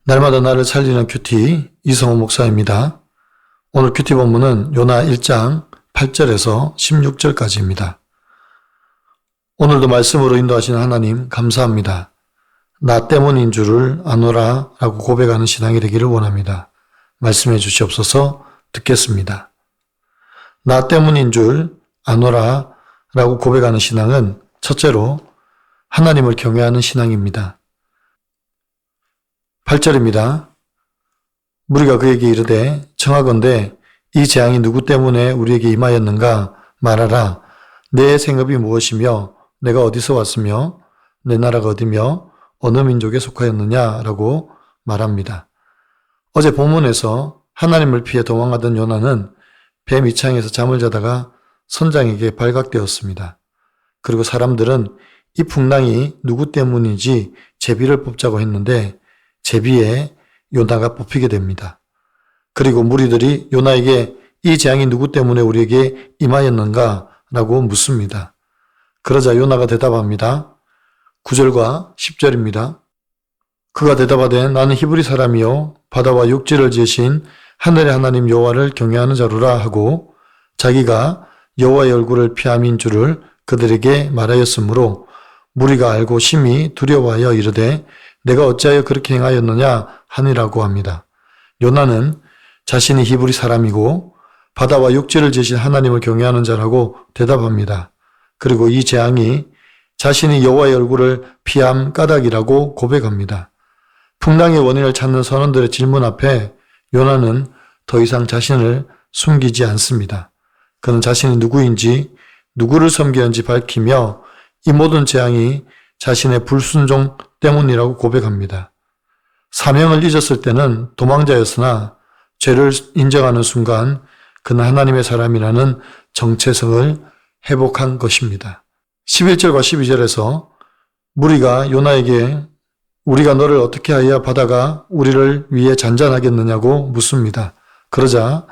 날마다 나를 살리는 큐티 이성호 목사입니다. 오늘 큐티 본문은 요나 1장 8절에서 16절까지입니다. 오늘도 말씀으로 인도하시는 하나님 감사합니다. 나 때문인 줄을 아노라 라고 고백하는 신앙이 되기를 원합니다. 말씀해 주시옵소서. 듣겠습니다. 나 때문인 줄 아노라 라고 고백하는 신앙은 첫째로 하나님을 경외하는 신앙입니다. 8절입니다. 무리가 그에게 이르되 청하건대 이 재앙이 누구 때문에 우리에게 임하였는가 말하라. 내 생업이 무엇이며 내가 어디서 왔으며 내 나라가 어디며 어느 민족에 속하였느냐 라고 말합니다. 어제 본문에서 하나님을 피해 도망하던 요나는 뱀 위창에서 잠을 자다가 선장에게 발각되었습니다. 그리고 사람들은 이 풍랑이 누구 때문인지 제비를 뽑자고 했는데 제비에 요나가 뽑히게 됩니다. 그리고 무리들이 요나에게 이 재앙이 누구 때문에 우리에게 임하였는가 라고 묻습니다. 그러자 요나가 대답합니다. 9절과 10절입니다. 그가 대답하되 나는 히브리 사람이요 바다와 육지를 지으신 하늘의 하나님 여호와를 경외하는 자로라 하고 자기가 여호와의 얼굴을 피함인 줄을 그들에게 말하였으므로 무리가 알고 심히 두려워하여 이르되 내가 어찌하여 그렇게 행하였느냐 하니라고 합니다. 요나는 자신이 히브리 사람이고 바다와 육지를 지으신 하나님을 경외하는 자라고 대답합니다. 그리고 이 재앙이 자신이 여호와의 얼굴을 피함 까닭이라고 고백합니다. 풍랑의 원인을 찾는 선원들의 질문 앞에 요나는 더 이상 자신을 숨기지 않습니다. 그는 자신이 누구인지 누구를 섬기는지 밝히며 이 모든 재앙이 자신의 불순종 때문이라고 고백합니다. 사명을 잊었을 때는 도망자였으나 죄를 인정하는 순간 그는 하나님의 사람이라는 정체성을 회복한 것입니다. 11절과 12절에서 무리가 요나에게 우리가 너를 어떻게 하여야 바다가 우리를 위해 잔잔하겠느냐고 묻습니다. 그러자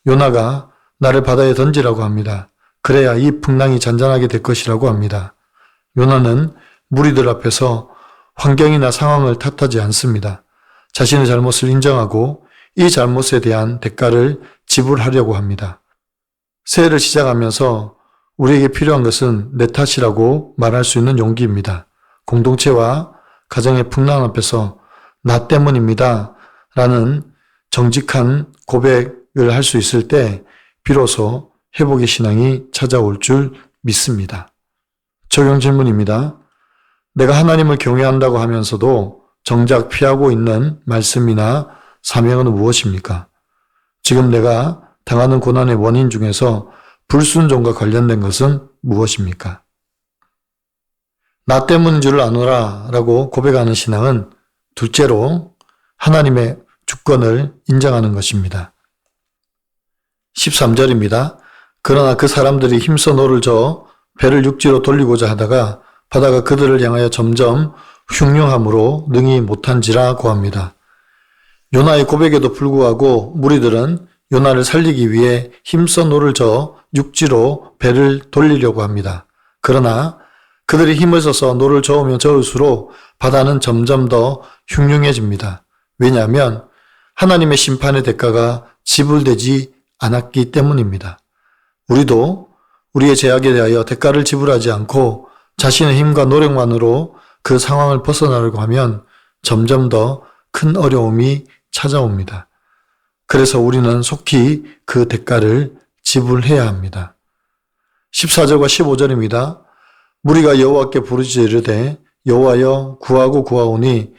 요나가 나를 바다에 던지라고 합니다. 그래야 이 풍랑이 잔잔하게 될 것이라고 합니다. 요나는 무리들 앞에서 환경이나 상황을 탓하지 않습니다. 자신의 잘못을 인정하고 이 잘못에 대한 대가를 지불하려고 합니다. 새해를 시작하면서 우리에게 필요한 것은 내 탓이라고 말할 수 있는 용기입니다. 공동체와 가정의 풍랑 앞에서 나 때문입니다 라는 정직한 고백을 할 수 있을 때 비로소 회복의 신앙이 찾아올 줄 믿습니다. 적용 질문입니다. 내가 하나님을 경외한다고 하면서도 정작 피하고 있는 말씀이나 사명은 무엇입니까? 지금 내가 당하는 고난의 원인 중에서 불순종과 관련된 것은 무엇입니까? 나 때문인 줄 아노라 라고 고백하는 신앙은 둘째로 하나님의 주권을 인정하는 것입니다. 13절입니다. 그러나 그 사람들이 힘써 노를 저어 배를 육지로 돌리고자 하다가 바다가 그들을 향하여 점점 흉흉함으로 능히 못한지라고 합니다. 요나의 고백에도 불구하고 무리들은 요나를 살리기 위해 힘써 노를 저어 육지로 배를 돌리려고 합니다. 그러나 그들이 힘을 써서 노를 저으면 저을수록 바다는 점점 더 흉흉해집니다. 왜냐하면 하나님의 심판의 대가가 지불되지 않았기 때문입니다. 우리도 우리의 죄악에 대하여 대가를 지불하지 않고 자신의 힘과 노력만으로 그 상황을 벗어나려고 하면 점점 더 큰 어려움이 찾아옵니다. 그래서 우리는 속히 그 대가를 지불해야 합니다. 14절과 15절입니다. 무리가 여호와께 부르짖어 이르되 여호와여 구하고 구하오니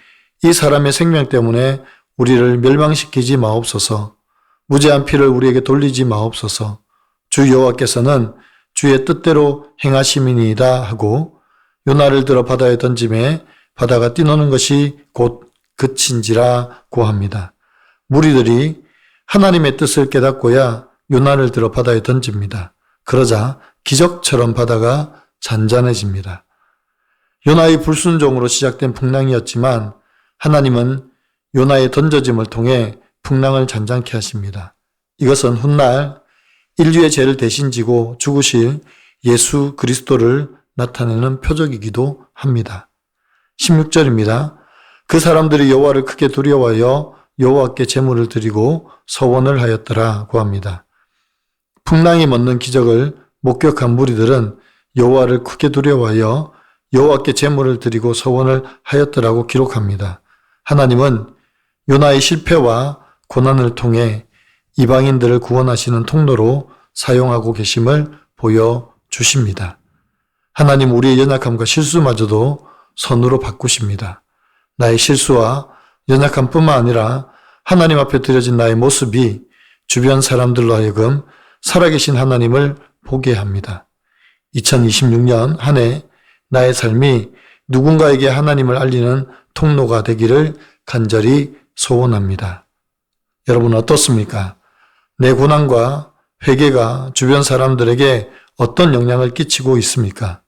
이 사람의 생명 때문에 우리를 멸망시키지 마옵소서. 무죄한 피를 우리에게 돌리지 마옵소서. 주 여호와께서는 주의 뜻대로 행하심이니이다 하고 요나를 들어 바다에 던짐에 바다가 뛰노는 것이 곧 그친지라고 합니다. 무리들이 하나님의 뜻을 깨닫고야 요나를 들어 바다에 던집니다. 그러자 기적처럼 바다가 잔잔해집니다. 요나의 불순종으로 시작된 풍랑이었지만 하나님은 요나의 던져짐을 통해 풍랑을 잔잔케 하십니다. 이것은 훗날 인류의 죄를 대신 지고 죽으실 예수 그리스도를 나타내는 표적이기도 합니다. 16절입니다. 그 사람들이 여호와를 크게 두려워하여 여호와께 제물을 드리고 서원을 하였더라고 합니다. 풍랑이 멎는 기적을 목격한 무리들은 여호와를 크게 두려워하여 여호와께 제물을 드리고 서원을 하였더라고 기록합니다. 하나님은 요나의 실패와 고난을 통해 이방인들을 구원하시는 통로로 사용하고 계심을 보여주십니다. 하나님 우리의 연약함과 실수마저도 선으로 바꾸십니다. 나의 실수와 연약함뿐만 아니라 하나님 앞에 드려진 나의 모습이 주변 사람들로 하여금 살아계신 하나님을 보게 합니다. 2026년 한 해 나의 삶이 누군가에게 하나님을 알리는 통로가 되기를 간절히 소원합니다. 여러분 어떻습니까? 내 고난과 회개가 주변 사람들에게 어떤 영향을 끼치고 있습니까?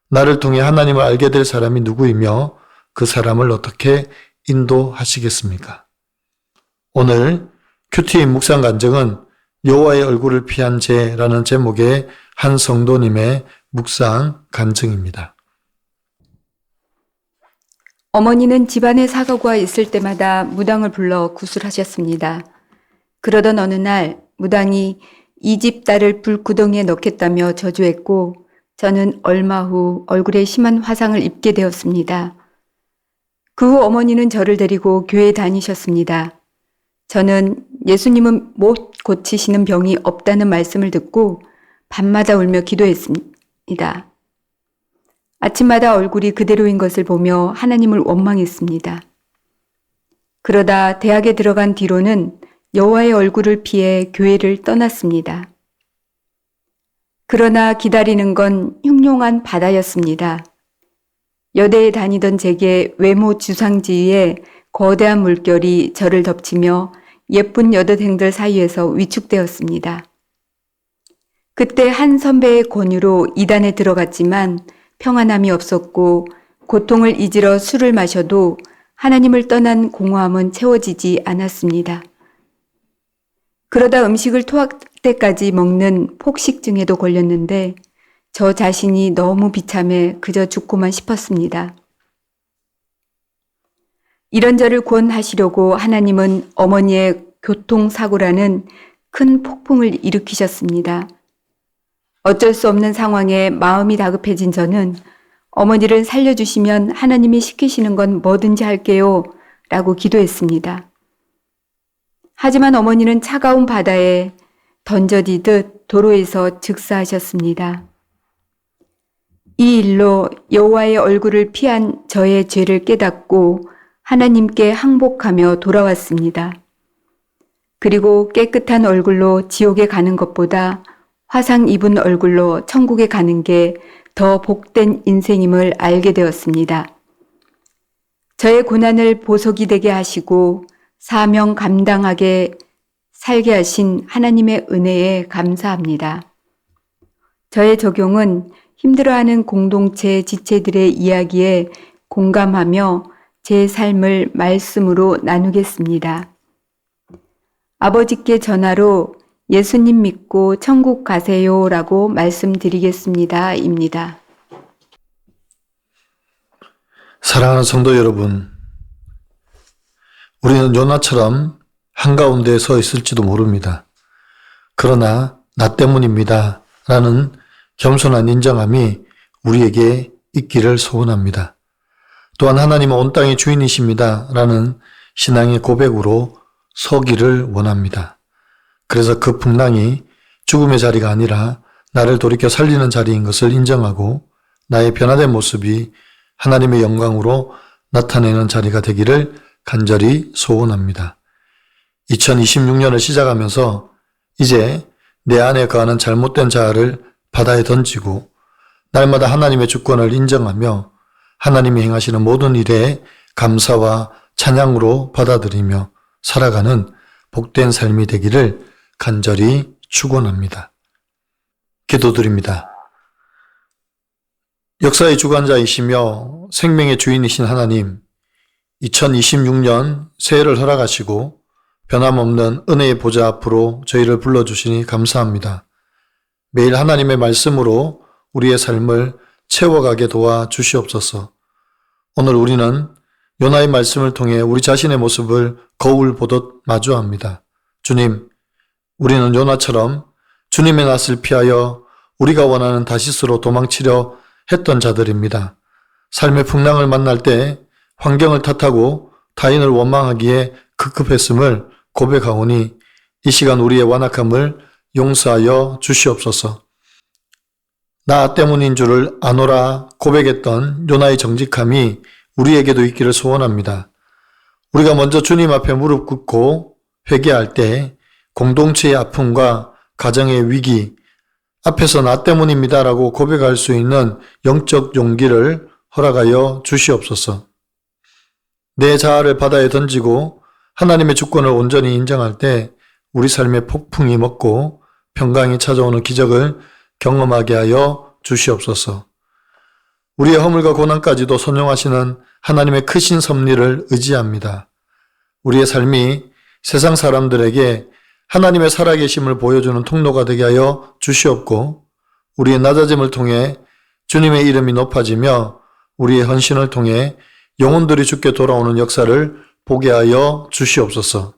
나를 통해 하나님을 알게 될 사람이 누구이며 그 사람을 어떻게 인도하시겠습니까? 오늘 큐티인 묵상 간증은 여호와의 얼굴을 피한 죄라는 제목의 한 성도님의 묵상 간증입니다. 어머니는 집안에 사고가 있을 때마다 무당을 불러 구술하셨습니다. 그러던 어느 날 무당이 이 집 딸을 불구덩이에 넣겠다며 저주했고 저는 얼마 후 얼굴에 심한 화상을 입게 되었습니다. 그 후 어머니는 저를 데리고 교회에 다니셨습니다. 저는 예수님은 못 고치시는 병이 없다는 말씀을 듣고 밤마다 울며 기도했습니다. 아침마다 얼굴이 그대로인 것을 보며 하나님을 원망했습니다. 그러다 대학에 들어간 뒤로는 여호와의 얼굴을 피해 교회를 떠났습니다. 그러나 기다리는 건 흉흉한 바다였습니다. 여대에 다니던 제게 외모 주상지위에 거대한 물결이 저를 덮치며 예쁜 여대생들 사이에서 위축되었습니다. 그때 한 선배의 권유로 이단에 들어갔지만 평안함이 없었고 고통을 잊으러 술을 마셔도 하나님을 떠난 공허함은 채워지지 않았습니다. 그러다 음식을 토할 때까지 먹는 폭식증에도 걸렸는데 저 자신이 너무 비참해 그저 죽고만 싶었습니다. 이런 저를 구원하시려고 하나님은 어머니의 교통사고라는 큰 폭풍을 일으키셨습니다. 어쩔 수 없는 상황에 마음이 다급해진 저는 어머니를 살려주시면 하나님이 시키시는 건 뭐든지 할게요 라고 기도했습니다. 하지만 어머니는 차가운 바다에 던져지듯 도로에서 즉사하셨습니다. 이 일로 여호와의 얼굴을 피한 저의 죄를 깨닫고 하나님께 항복하며 돌아왔습니다. 그리고 깨끗한 얼굴로 지옥에 가는 것보다 화상 입은 얼굴로 천국에 가는 게 더 복된 인생임을 알게 되었습니다. 저의 고난을 보석이 되게 하시고 사명 감당하게 살게 하신 하나님의 은혜에 감사합니다. 저의 적용은 힘들어하는 공동체 지체들의 이야기에 공감하며 제 삶을 말씀으로 나누겠습니다. 아버지께 전화로 예수님 믿고 천국 가세요 라고 말씀드리겠습니다. 입니다. 사랑하는 성도 여러분, 우리는 요나처럼 한가운데에 서 있을지도 모릅니다. 그러나 나 때문입니다 라는 겸손한 인정함이 우리에게 있기를 소원합니다. 또한 하나님은 온 땅의 주인이십니다 라는 신앙의 고백으로 서기를 원합니다. 그래서 그 풍랑이 죽음의 자리가 아니라 나를 돌이켜 살리는 자리인 것을 인정하고 나의 변화된 모습이 하나님의 영광으로 나타내는 자리가 되기를 간절히 소원합니다. 2026년을 시작하면서 이제 내 안에 거하는 잘못된 자아를 바다에 던지고 날마다 하나님의 주권을 인정하며 하나님이 행하시는 모든 일에 감사와 찬양으로 받아들이며 살아가는 복된 삶이 되기를 간절히 축원합니다. 기도드립니다. 역사의 주관자이시며 생명의 주인이신 하나님, 2026년 새해를 허락하시고 변함없는 은혜의 보좌 앞으로 저희를 불러주시니 감사합니다. 매일 하나님의 말씀으로 우리의 삶을 채워가게 도와주시옵소서. 오늘 우리는 요나의 말씀을 통해 우리 자신의 모습을 거울 보듯 마주합니다. 주님, 우리는 요나처럼 주님의 낯을 피하여 우리가 원하는 다시스로 도망치려 했던 자들입니다. 삶의 풍랑을 만날 때 환경을 탓하고 타인을 원망하기에 급급했음을 고백하오니 이 시간 우리의 완악함을 용서하여 주시옵소서. 나 때문인 줄을 아노라 고백했던 요나의 정직함이 우리에게도 있기를 소원합니다. 우리가 먼저 주님 앞에 무릎 꿇고 회개할 때 공동체의 아픔과 가정의 위기 앞에서 나 때문입니다라고 고백할 수 있는 영적 용기를 허락하여 주시옵소서. 내 자아를 바다에 던지고 하나님의 주권을 온전히 인정할 때 우리 삶의 폭풍이 멎고 평강이 찾아오는 기적을 경험하게 하여 주시옵소서. 우리의 허물과 고난까지도 선용하시는 하나님의 크신 섭리를 의지합니다. 우리의 삶이 세상 사람들에게 하나님의 살아계심을 보여주는 통로가 되게 하여 주시옵고 우리의 낮아짐을 통해 주님의 이름이 높아지며 우리의 헌신을 통해 영혼들이 주께 돌아오는 역사를 보게 하여 주시옵소서.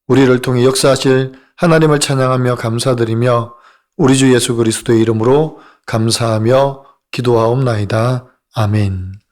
우리를 통해 역사하실 하나님을 찬양하며 감사드리며 우리 주 예수 그리스도의 이름으로 감사하며 기도하옵나이다. 아멘.